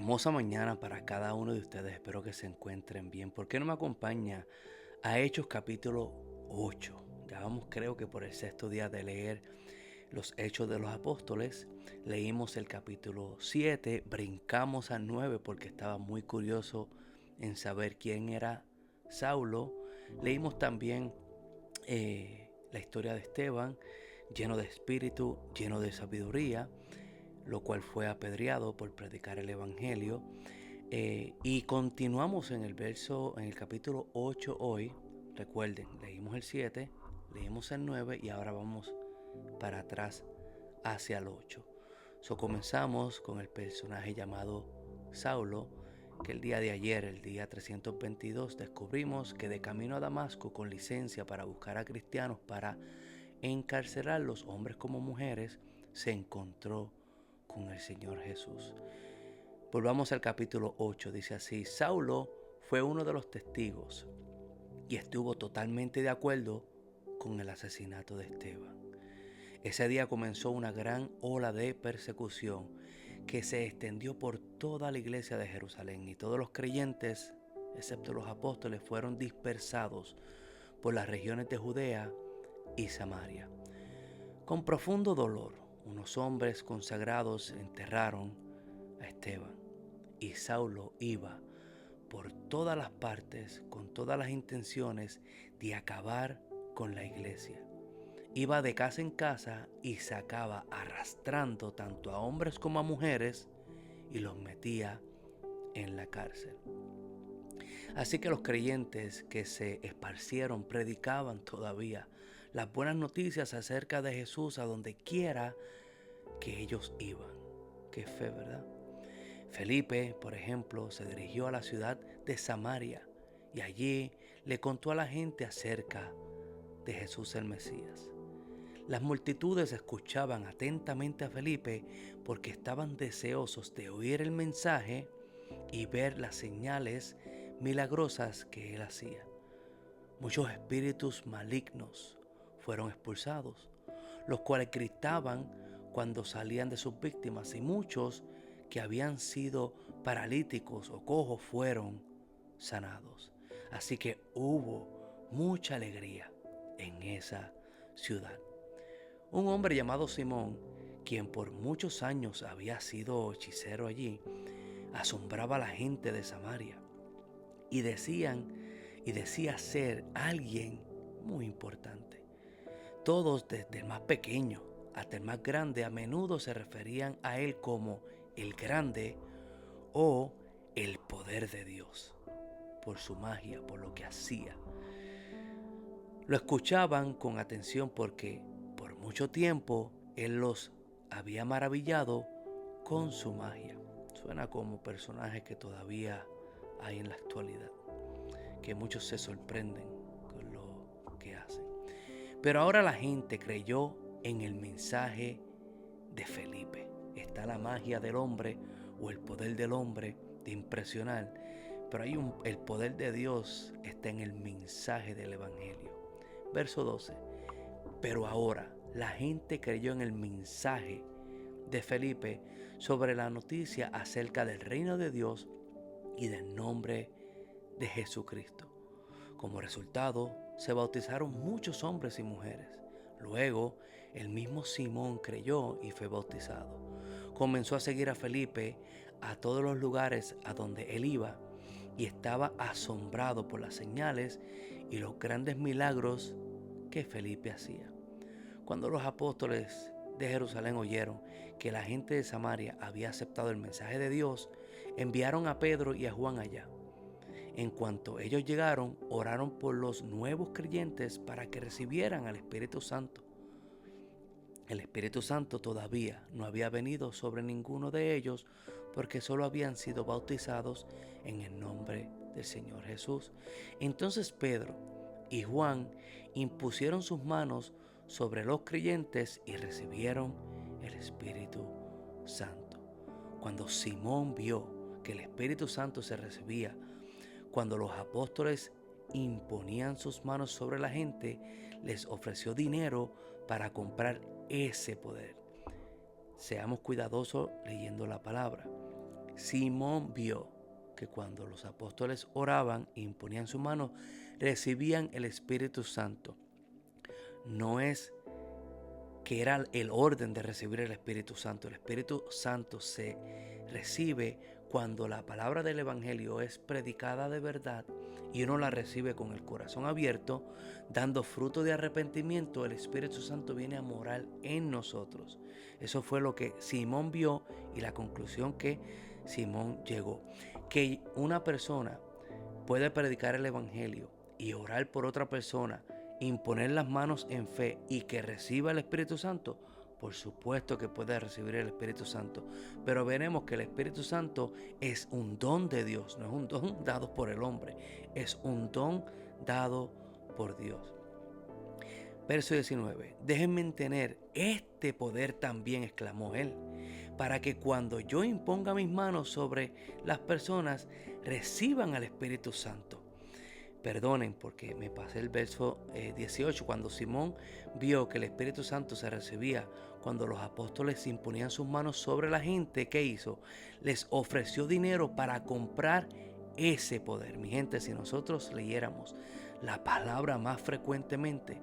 Hermosa mañana para cada uno de ustedes. Espero que se encuentren bien. ¿Por qué no me acompaña a Hechos capítulo 8? Ya vamos, creo que por el sexto día de leer los Hechos de los Apóstoles. Leímos el capítulo 7, brincamos al 9 porque estaba muy curioso en saber quién era Saulo. Leímos también la historia de Esteban, lleno de espíritu, lleno de sabiduría, lo cual fue apedreado por predicar el evangelio. Y continuamos en el capítulo 8 hoy. Recuerden, leímos el 7, leímos el 9 y ahora vamos para atrás hacia el 8. Comenzamos con el personaje llamado Saulo, que el día de ayer, el día 322, descubrimos que de camino a Damasco con licencia para buscar a cristianos para encarcelarlos, hombres como mujeres, se encontró con el Señor Jesús. Volvamos al capítulo 8, dice así: Saulo fue uno de los testigos y estuvo totalmente de acuerdo con el asesinato de Esteban. Ese día comenzó una gran ola de persecución que se extendió por toda la iglesia de Jerusalén, y todos los creyentes, excepto los apóstoles, fueron dispersados por las regiones de Judea y Samaria. Con profundo dolor, unos hombres consagrados enterraron a Esteban, y Saulo iba por todas las partes con todas las intenciones de acabar con la iglesia. Iba de casa en casa y sacaba arrastrando tanto a hombres como a mujeres y los metía en la cárcel. Así que los creyentes que se esparcieron predicaban todavía las buenas noticias acerca de Jesús a donde quiera que ellos iban. Qué fe, ¿verdad? Felipe, por ejemplo, se dirigió a la ciudad de Samaria y allí le contó a la gente acerca de Jesús el Mesías. Las multitudes escuchaban atentamente a Felipe porque estaban deseosos de oír el mensaje y ver las señales milagrosas que él hacía. Muchos espíritus malignos fueron expulsados, los cuales gritaban cuando salían de sus víctimas, y muchos que habían sido paralíticos o cojos fueron sanados. Así que hubo mucha alegría en esa ciudad. Un hombre llamado Simón, quien por muchos años había sido hechicero allí, asombraba a la gente de Samaria y decía ser alguien muy importante. Todos, desde el más pequeño hasta el más grande, a menudo se referían a él como el grande o el poder de Dios, por su magia, por lo que hacía. Lo escuchaban con atención porque por mucho tiempo él los había maravillado con su magia. Suena como personajes que todavía hay en la actualidad, que muchos se sorprenden con lo que hacen. Pero ahora la gente creyó en el mensaje de Felipe. Está la magia del hombre o el poder del hombre de impresionar, pero el poder de Dios está en el mensaje del evangelio. Verso 12. Pero ahora la gente creyó en el mensaje de Felipe sobre la noticia acerca del reino de Dios y del nombre de Jesucristo. Como resultado, se bautizaron muchos hombres y mujeres. Luego, el mismo Simón creyó y fue bautizado. Comenzó a seguir a Felipe a todos los lugares a donde él iba y estaba asombrado por las señales y los grandes milagros que Felipe hacía. Cuando los apóstoles de Jerusalén oyeron que la gente de Samaria había aceptado el mensaje de Dios, enviaron a Pedro y a Juan allá. En cuanto ellos llegaron, oraron por los nuevos creyentes para que recibieran al Espíritu Santo. El Espíritu Santo todavía no había venido sobre ninguno de ellos porque solo habían sido bautizados en el nombre del Señor Jesús. Entonces Pedro y Juan impusieron sus manos sobre los creyentes y recibieron el Espíritu Santo. Cuando Simón vio que el Espíritu Santo se recibía cuando los apóstoles imponían sus manos sobre la gente, les ofreció dinero para comprar ese poder. Seamos cuidadosos leyendo la palabra. Simón vio que cuando los apóstoles oraban e imponían sus manos, recibían el Espíritu Santo. No es que era el orden de recibir el Espíritu Santo. El Espíritu Santo se recibe cuando la palabra del Evangelio es predicada de verdad y uno la recibe con el corazón abierto, dando fruto de arrepentimiento. El Espíritu Santo viene a morar en nosotros. Eso fue lo que Simón vio y la conclusión que Simón llegó. Que una persona puede predicar el Evangelio y orar por otra persona, imponer las manos en fe y que reciba el Espíritu Santo. Por supuesto que puede recibir el Espíritu Santo, pero veremos que el Espíritu Santo es un don de Dios, no es un don dado por el hombre, es un don dado por Dios. Verso 19. Déjenme tener este poder también, exclamó él, para que cuando yo imponga mis manos sobre las personas, reciban al Espíritu Santo. Perdonen porque me pasé el verso 18, cuando Simón vio que el Espíritu Santo se recibía cuando los apóstoles imponían sus manos sobre la gente. ¿Qué hizo? Les ofreció dinero para comprar ese poder. Mi gente, si nosotros leyéramos la palabra más frecuentemente,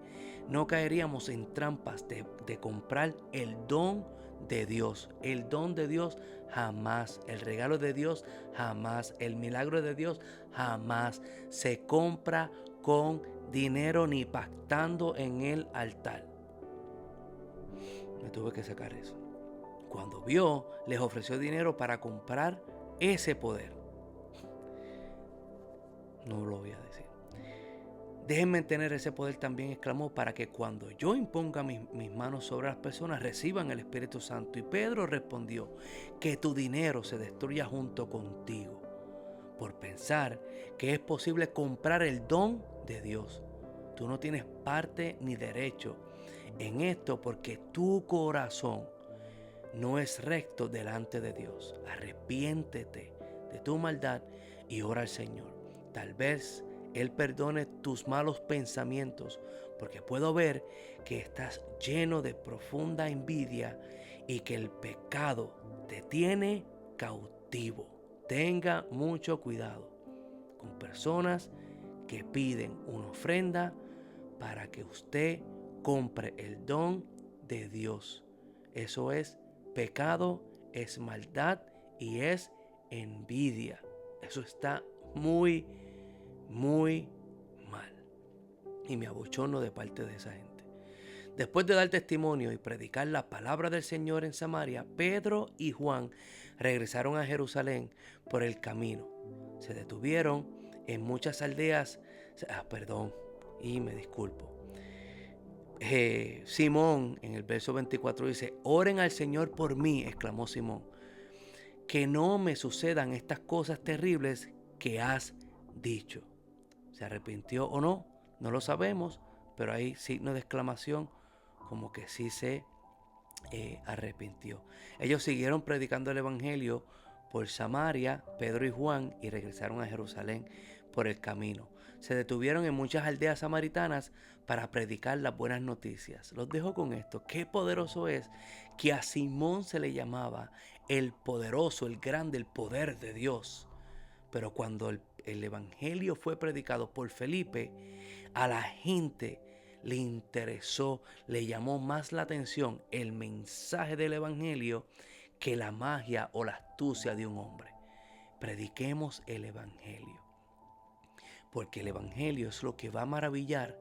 no caeríamos en trampas de comprar el don de Dios. El don de Dios jamás, el regalo de Dios jamás, el milagro de Dios jamás se compra con dinero ni pactando en el altar. Me tuve que sacar eso. Cuando vio, les ofreció dinero para comprar ese poder. No lo voy a decir. Déjenme tener ese poder también, exclamó, para que cuando yo imponga mis manos sobre las personas reciban el Espíritu Santo. Y Pedro respondió, que tu dinero se destruya junto contigo, por pensar que es posible comprar el don de Dios. Tú no tienes parte ni derecho en esto porque tu corazón no es recto delante de Dios. Arrepiéntete de tu maldad y ora al Señor. Tal vez Él perdone tus malos pensamientos, porque puedo ver que estás lleno de profunda envidia y que el pecado te tiene cautivo. Tenga mucho cuidado con personas que piden una ofrenda para que usted compre el don de Dios. Eso es pecado, es maldad y es envidia. Eso está muy mal. Y me abochorno de parte de esa gente. Después de dar testimonio y predicar la palabra del Señor en Samaria, Pedro y Juan regresaron a Jerusalén por el camino. Se detuvieron en muchas aldeas. Y me disculpo. Simón en el verso 24 dice, oren al Señor por mí, exclamó Simón, que no me sucedan estas cosas terribles que has dicho. ¿Se arrepintió o no? No lo sabemos, pero hay signo de exclamación como que sí se arrepintió. Ellos siguieron predicando el Evangelio por Samaria, Pedro y Juan, y regresaron a Jerusalén por el camino. Se detuvieron en muchas aldeas samaritanas para predicar las buenas noticias. Los dejo con esto. Qué poderoso es que a Simón se le llamaba el poderoso, el grande, el poder de Dios. Pero cuando el Evangelio fue predicado por Felipe, a la gente le interesó, le llamó más la atención el mensaje del Evangelio que la magia o la astucia de un hombre. Prediquemos el Evangelio, porque el Evangelio es lo que va a maravillar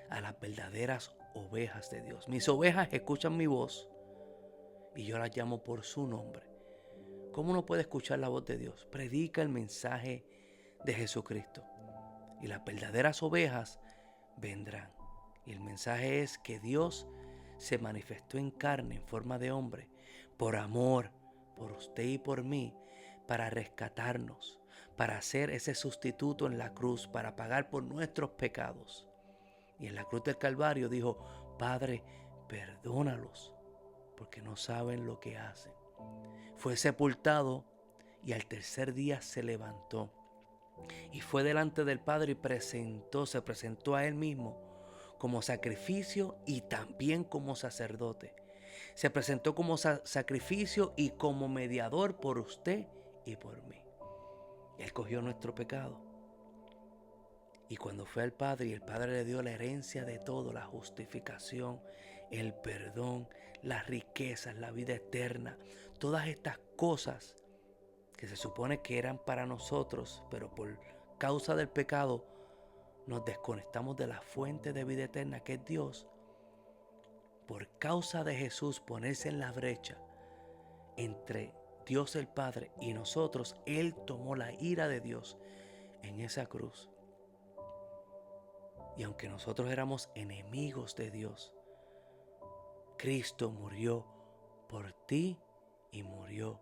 a las verdaderas ovejas de Dios. Mis ovejas escuchan mi voz y yo las llamo por su nombre. ¿Cómo uno puede escuchar la voz de Dios? Predica el mensaje de Jesucristo y las verdaderas ovejas vendrán. Y el mensaje es que Dios se manifestó en carne, en forma de hombre, por amor, por usted y por mí, para rescatarnos, para hacer ese sustituto en la cruz, para pagar por nuestros pecados. Y en la cruz del Calvario dijo, Padre, perdónalos, porque no saben lo que hacen. Fue sepultado y al tercer día se levantó. Y fue delante del Padre y se presentó a Él mismo como sacrificio y también como sacerdote. Se presentó como sacrificio y como mediador por usted y por mí. Él cogió nuestro pecado. Y cuando fue al Padre y el Padre le dio la herencia de todo, la justificación, el perdón, las riquezas, la vida eterna, todas estas cosas que se supone que eran para nosotros, pero por causa del pecado nos desconectamos de la fuente de vida eterna que es Dios. Por causa de Jesús ponerse en la brecha entre Dios el Padre y nosotros, Él tomó la ira de Dios en esa cruz. Y aunque nosotros éramos enemigos de Dios, Cristo murió por ti y murió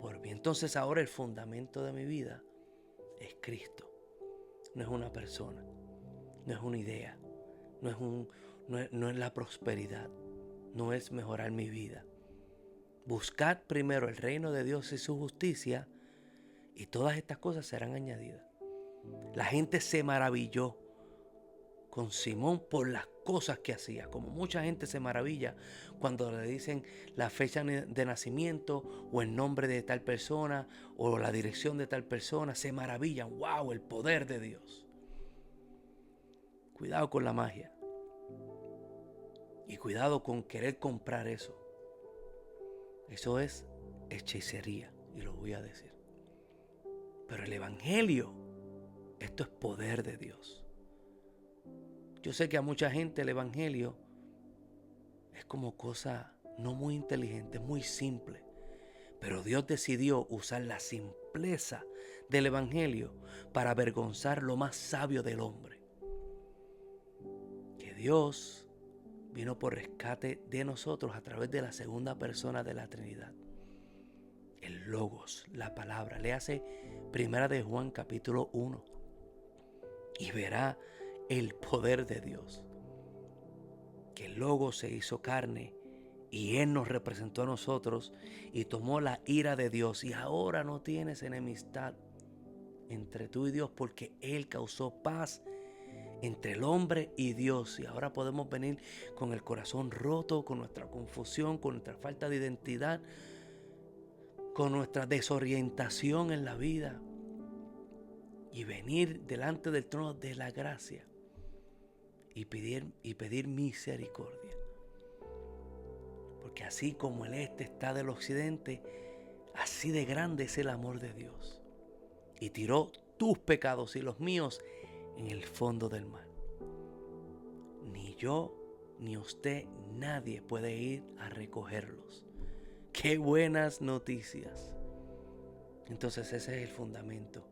por mí. Entonces ahora el fundamento de mi vida es Cristo. No es una persona, no es una idea, no es la prosperidad, no es mejorar mi vida. Buscad primero el reino de Dios y su justicia, y todas estas cosas serán añadidas. La gente se maravilló con Simón por las cosas que hacía, como mucha gente se maravilla cuando le dicen la fecha de nacimiento o el nombre de tal persona o la dirección de tal persona. Se maravillan, wow, el poder de Dios. Cuidado con la magia y cuidado con querer comprar eso. Eso es hechicería, y lo voy a decir. Pero el evangelio, esto es poder de Dios. Yo sé que a mucha gente el evangelio es como cosa no muy inteligente, muy simple. Pero Dios decidió usar la simpleza del evangelio para avergonzar lo más sabio del hombre. Que Dios vino por rescate de nosotros a través de la segunda persona de la Trinidad. El Logos, la palabra. Léase 1 de Juan capítulo 1 y verá el poder de Dios. Que el Logos se hizo carne y Él nos representó a nosotros y tomó la ira de Dios. Y ahora no tienes enemistad entre tú y Dios porque Él causó paz entre el hombre y Dios. Y ahora podemos venir con el corazón roto, con nuestra confusión, con nuestra falta de identidad, con nuestra desorientación en la vida, y venir delante del trono de la gracia y pedir misericordia. Porque así como el este está del occidente, así de grande es el amor de Dios. Y tiró tus pecados y los míos en el fondo del mar. Ni yo, ni usted, nadie puede ir a recogerlos. ¡Qué buenas noticias! Entonces ese es el fundamento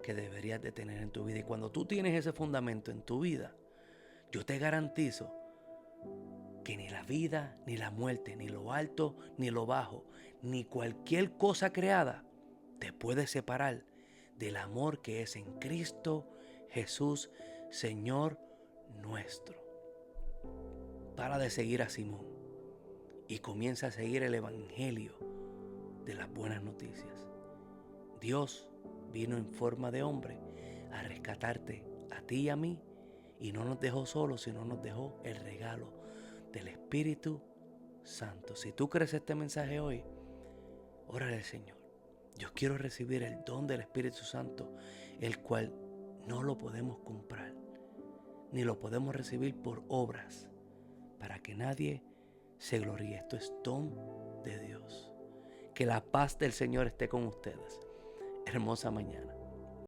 que deberías de tener en tu vida. Y cuando tú tienes ese fundamento en tu vida, yo te garantizo que ni la vida, ni la muerte, ni lo alto, ni lo bajo, ni cualquier cosa creada te puede separar del amor que es en Cristo Jesús, Señor nuestro. Para de seguir a Simón y comienza a seguir el evangelio de las buenas noticias. Dios vino en forma de hombre a rescatarte a ti y a mí, y no nos dejó solos, sino nos dejó el regalo del Espíritu Santo. Si tú crees este mensaje hoy, órale al Señor. Yo quiero recibir el don del Espíritu Santo, el cual no lo podemos comprar, ni lo podemos recibir por obras, para que nadie se gloríe. Esto es don de Dios. Que la paz del Señor esté con ustedes. Hermosa mañana.